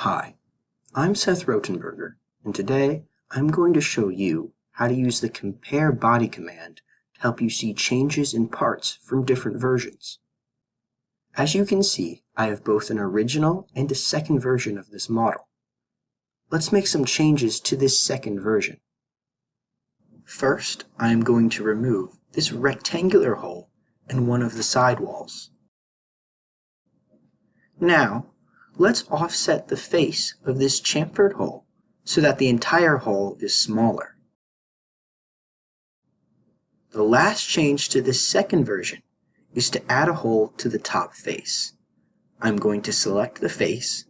Hi, I'm Seth Rotenberger, and today I'm going to show you how to use the compare body command to help you see changes in parts from different versions. As you can see, I have both an original and a second version of this model. Let's make some changes to this second version. First, I am going to remove this rectangular hole in one of the side walls. Now, let's offset the face of this chamfered hole so that the entire hole is smaller. The last change to this second version is to add a hole to the top face. I'm going to select the face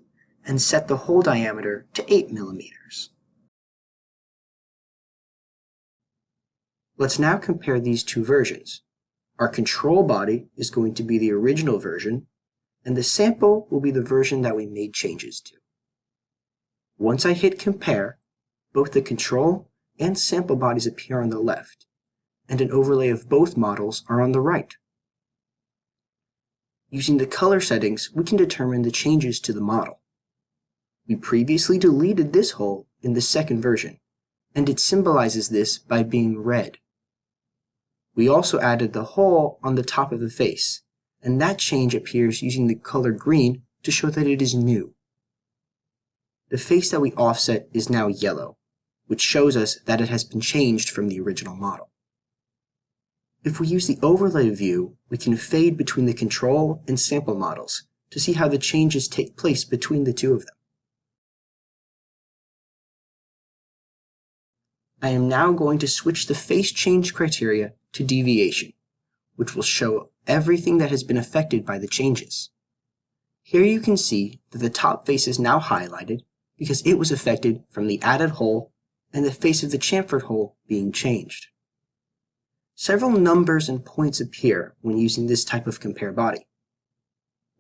and set the hole diameter to 8 millimeters. Let's now compare these two versions. Our control body is going to be the original version, and the sample will be the version that we made changes to. Once I hit compare, both the control and sample bodies appear on the left, and an overlay of both models are on the right. Using the color settings, we can determine the changes to the model. We previously deleted this hole in the second version, and it symbolizes this by being red. We also added the hole on the top of the face, and that change appears using the color green to show that it is new. The face that we offset is now yellow, which shows us that it has been changed from the original model. If we use the overlay view, we can fade between the control and sample models to see how the changes take place between the two of them. I am now going to switch the face change criteria to deviation, which will show everything that has been affected by the changes. Here you can see that the top face is now highlighted because it was affected from the added hole and the face of the chamfered hole being changed. Several numbers and points appear when using this type of compare body.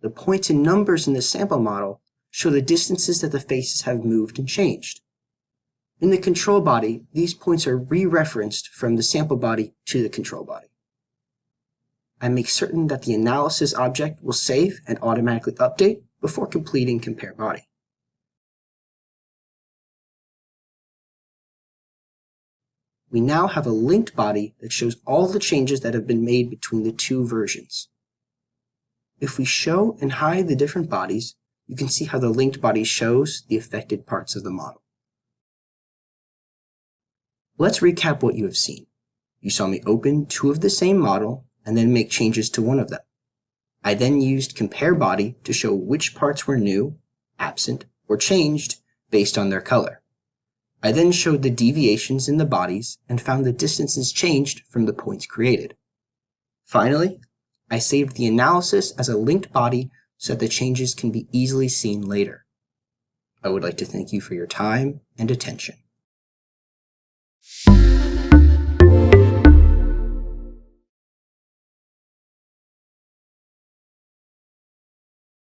The points and numbers in the sample model show the distances that the faces have moved and changed. In the control body, these points are re-referenced from the sample body to the control body. I make certain that the analysis object will save and automatically update before completing compare body. We now have a linked body that shows all the changes that have been made between the two versions. If we show and hide the different bodies, you can see how the linked body shows the affected parts of the model. Let's recap what you have seen. You saw me open two of the same model and then make changes to one of them. I then used compare body to show which parts were new, absent, or changed based on their color. I then showed the deviations in the bodies and found the distances changed from the points created. Finally, I saved the analysis as a linked body so that the changes can be easily seen later. I would like to thank you for your time and attention.